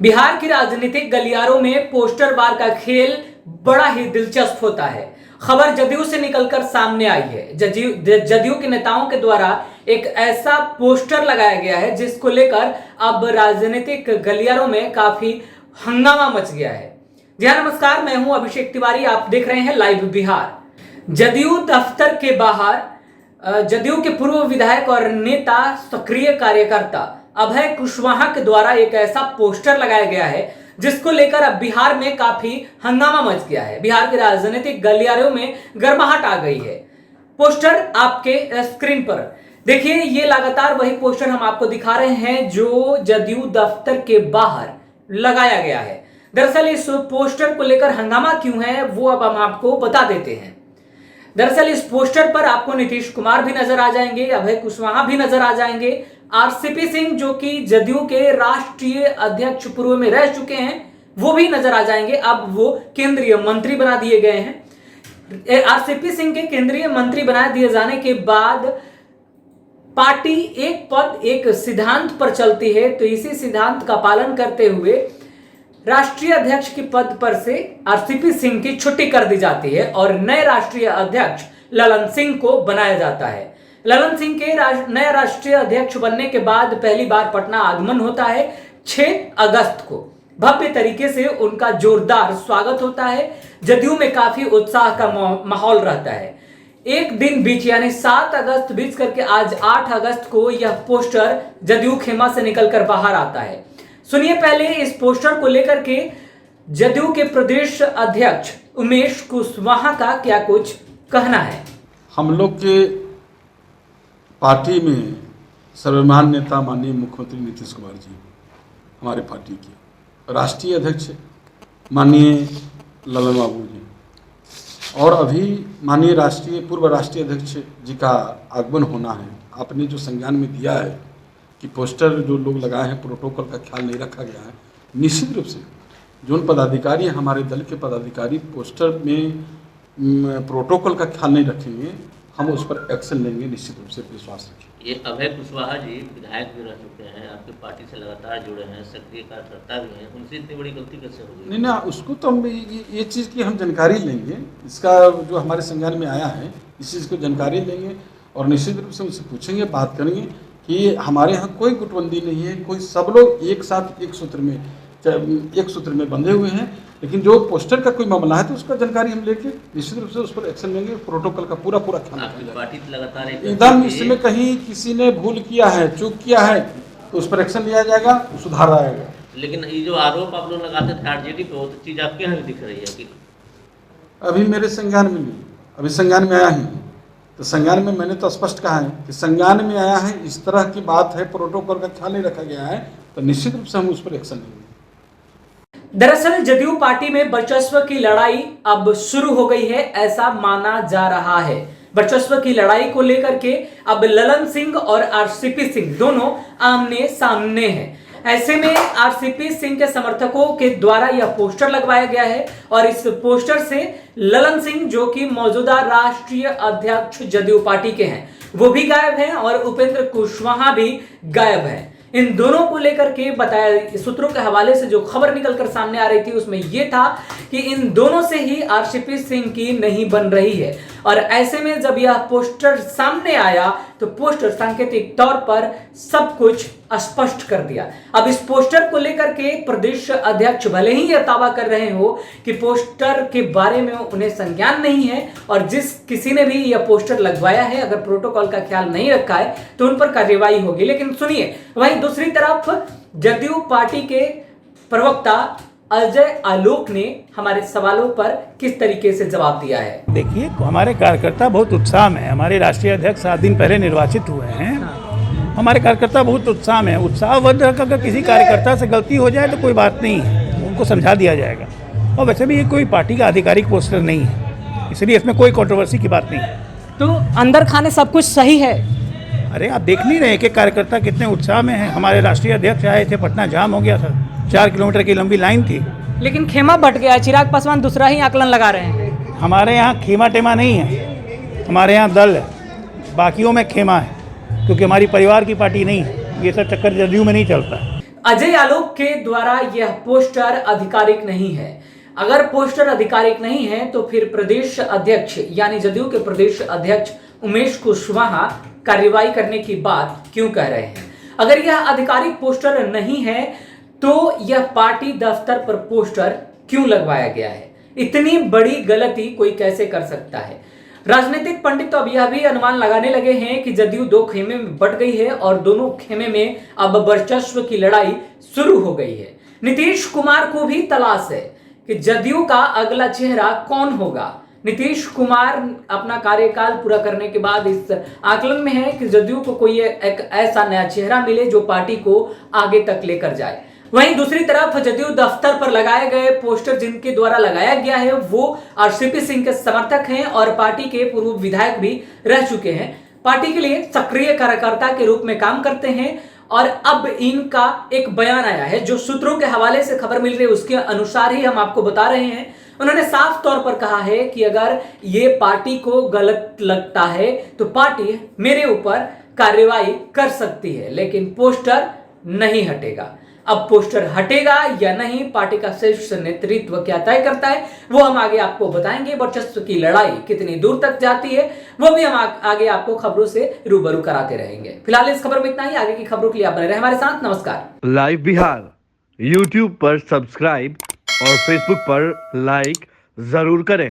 बिहार की राजनीतिक गलियारों में पोस्टरबार का खेल बड़ा ही दिलचस्प होता है। खबर जदयू से निकलकर सामने आई है। जदयू के नेताओं के द्वारा एक ऐसा पोस्टर लगाया गया है जिसको लेकर अब राजनीतिक गलियारों में काफी हंगामा मच गया है। जी हाँ, नमस्कार, मैं हूं अभिषेक तिवारी, आप देख रहे हैं लाइव बिहार। जदयू दफ्तर के बाहर जदयू के पूर्व विधायक और नेता सक्रिय कार्यकर्ता अभय कुशवाहा के द्वारा एक ऐसा पोस्टर लगाया गया है जिसको लेकर अब बिहार में काफी हंगामा मच गया है। बिहार के राजनीतिक गलियारों में गर्माहट आ गई है। पोस्टर आपके स्क्रीन पर देखिए, ये लगातार वही पोस्टर हम आपको दिखा रहे हैं जो जदयू दफ्तर के बाहर लगाया गया है। दरअसल इस पोस्टर को लेकर हंगामा क्यों है वो अब हम आपको बता देते हैं। दरअसल इस पोस्टर पर आपको नीतीश कुमार भी नजर आ जाएंगे, अभय कुशवाहा भी नजर आ जाएंगे, आरसीपी सिंह जो कि जदयू के राष्ट्रीय अध्यक्ष पूर्व में रह चुके हैं वो भी नजर आ जाएंगे। अब वो केंद्रीय मंत्री बना दिए गए हैं। आरसीपी सिंह के केंद्रीय मंत्री बना दिए जाने के बाद पार्टी एक पद एक सिद्धांत पर चलती है, तो इसी सिद्धांत का पालन करते हुए राष्ट्रीय अध्यक्ष के पद पर से आरसीपी सिंह की छुट्टी कर दी जाती है और नए राष्ट्रीय अध्यक्ष ललन सिंह को बनाया जाता है। ललन सिंह के नए राष्ट्रीय अध्यक्ष बनने के बाद पहली बार पटना आगमन होता है 6 अगस्त को। भव्य तरीके से उनका जोरदार स्वागत होता है। जदयू में काफी उत्साह का माहौल रहता है। एक दिन बीच यानी 7 अगस्त बीच करके आज 8 अगस्त को यह पोस्टर जदयू खेमा से निकलकर बाहर आता है। सुनिए पहले इस पोस्टर को लेकर के जदयू के प्रदेश अध्यक्ष उमेश कुशवाहा का क्या कुछ कहना है। हम लोग के पार्टी में सर्वमान्य नेता माननीय मुख्यमंत्री नीतीश कुमार जी, हमारे पार्टी के राष्ट्रीय अध्यक्ष माननीय ललन बाबू जी, और अभी माननीय पूर्व राष्ट्रीय अध्यक्ष जी का आगमन होना है। आपने जो संज्ञान में दिया है कि पोस्टर जो लोग लगाए हैं प्रोटोकॉल का ख्याल नहीं रखा गया है, निश्चित रूप से जो हमारे दल के पदाधिकारी पोस्टर में प्रोटोकॉल का ख्याल नहीं रखेंगे, हम उस पर एक्शन लेंगे, निश्चित रूप से विश्वास रखें। ये अभय कुशवाहा जी विधायक भी रह चुके हैं, आपकी पार्टी से लगातार जुड़े हैं, सक्रिय कार्यकर्ता भी हैं, उनसे इतनी बड़ी गलती कैसे होगी? नहीं ना, उसको तो हम ये चीज़ की हम जानकारी लेंगे। इसका जो हमारे संज्ञान में आया है इस चीज़ को जानकारी लेंगे और निश्चित रूप से उनसे पूछेंगे, बात करेंगे कि हमारे यहाँ कोई गुटबंदी नहीं है, कोई सब लोग एक साथ एक सूत्र में बंधे हुए हैं। लेकिन जो पोस्टर का कोई मामला है तो उसका जानकारी हम लेके निश्चित रूप से उस पर एक्शन लेंगे। प्रोटोकॉल का पूरा ख्याल लगातार एकदम, इसमें कहीं किसी ने भूल किया है, चूक किया है तो उस पर एक्शन लिया जाएगा, सुधार आएगा। लेकिन ये जो आरोप आप लोग लगाते थे आरजेडी पे, वो तो चीज़ आपके यहाँ भी दिख रही है कि अभी मेरे संज्ञान में नहीं, अभी संज्ञान में आया ही नहीं। तो संज्ञान में मैंने तो स्पष्ट कहा है कि संज्ञान में आया है, इस तरह की बात है, प्रोटोकॉल का ख्याल नहीं रखा गया है, तो निश्चित रूप से हम उस पर एक्शन लेंगे। दरअसल जदयू पार्टी में वर्चस्व की लड़ाई अब शुरू हो गई है, ऐसा माना जा रहा है। वर्चस्व की लड़ाई को लेकर के अब ललन सिंह और आरसीपी सिंह दोनों आमने सामने हैं। ऐसे में आरसीपी सिंह के समर्थकों के द्वारा यह पोस्टर लगवाया गया है और इस पोस्टर से ललन सिंह जो कि मौजूदा राष्ट्रीय अध्यक्ष जदयू पार्टी के हैं वो भी गायब हैं और उपेंद्र कुशवाहा भी गायब हैं। इन दोनों को लेकर के बताया, सूत्रों के हवाले से जो खबर निकलकर सामने आ रही थी उसमें यह था कि इन दोनों से ही आरसीपी सिंह की नहीं बन रही है। और ऐसे में जब यह पोस्टर सामने आया तो पोस्टर सांकेतिक तौर पर सब कुछ स्पष्ट कर दिया। अब इस पोस्टर को लेकर के प्रदेश अध्यक्ष भले ही यह दावा कर रहे हो कि पोस्टर के बारे में उन्हें संज्ञान नहीं है और जिस किसी ने भी यह पोस्टर लगवाया है अगर प्रोटोकॉल का ख्याल नहीं रखा है तो उन पर कार्रवाई होगी। लेकिन सुनिए, वहीं दूसरी तरफ जदयू पार्टी के प्रवक्ता अजय आलोक ने हमारे सवालों पर किस तरीके से जवाब दिया है। देखिए, हमारे कार्यकर्ता बहुत उत्साह में है। हमारे राष्ट्रीय अध्यक्ष 7 दिन पहले निर्वाचित हुए हैं। हमारे कार्यकर्ता बहुत उत्साह में है। उत्साहवद्ध अगर किसी कार्यकर्ता से गलती हो जाए तो कोई बात नहीं है, उनको समझा दिया जाएगा। और वैसे भी ये कोई पार्टी का आधिकारिक पोस्टर नहीं है, इसलिए इसमें कोई कंट्रोवर्सी की बात नहीं है। तो अंदर खाने सब कुछ सही है। अरे आप देख नहीं रहे कि कार्यकर्ता कितने उत्साह में हैं। हमारे राष्ट्रीय अध्यक्ष आए थे, पटना जाम हो गया था, 4 किलोमीटर की लंबी लाइन थी। लेकिन खेमा बट गया, चिराग पासवान दूसरा ही आकलन लगा रहे हैं। हमारे यहाँ खेमा टेमा नहीं है, हमारे यहाँ दल है, बाकियों में खेमा है, क्योंकि हमारी परिवार की पार्टी नहीं है। ये सब चक्कर जदयू में नहीं चलता है। अजय आलोक के द्वारा यह पोस्टर आधिकारिक नहीं है। अगर पोस्टर आधिकारिक नहीं है तो फिर प्रदेश अध्यक्ष यानी जदयू के प्रदेश अध्यक्ष उमेश कुशवाहा कार्रवाई करने की बात क्यों कह रहे हैं? अगर यह आधिकारिक पोस्टर नहीं है तो यह पार्टी दफ्तर पर पोस्टर क्यों लगवाया गया है? इतनी बड़ी गलती कोई कैसे कर सकता है? राजनीतिक पंडित तो अब यह भी अनुमान लगाने लगे हैं कि जदयू दो खेमे में बट गई है और दोनों खेमे में अब वर्चस्व की लड़ाई शुरू हो गई है। नीतीश कुमार को भी तलाश है कि जदयू का अगला चेहरा कौन होगा। नीतीश कुमार अपना कार्यकाल पूरा करने के बाद इस आकलन में है कि जदयू को कोई एक ऐसा नया चेहरा मिले जो पार्टी को आगे तक लेकर जाए। वहीं दूसरी तरफ जदयू दफ्तर पर लगाए गए पोस्टर जिनके द्वारा लगाया गया है वो आरसीपी सिंह के समर्थक हैं और पार्टी के पूर्व विधायक भी रह चुके हैं। पार्टी के लिए सक्रिय कार्यकर्ता के रूप में काम करते हैं और अब इनका एक बयान आया है जो सूत्रों के हवाले से खबर मिल रही है उसके अनुसार ही हम आपको बता रहे हैं। उन्होंने साफ तौर पर कहा है कि अगर ये पार्टी को गलत लगता है तो पार्टी मेरे ऊपर कार्रवाई कर सकती है, लेकिन पोस्टर नहीं हटेगा। अब पोस्टर हटेगा या नहीं, पार्टी का शीर्ष नेतृत्व क्या तय करता है वो हम आगे आपको बताएंगे। वर्चस्व की लड़ाई कितनी दूर तक जाती है वो भी हम आगे आपको खबरों से रूबरू कराते रहेंगे। फिलहाल इस खबर में इतना ही। आगे की खबरों के लिए आप बने रहे हमारे साथ। नमस्कार। लाइव बिहार यूट्यूब पर सब्सक्राइब और फेसबुक पर लाइक जरूर करें।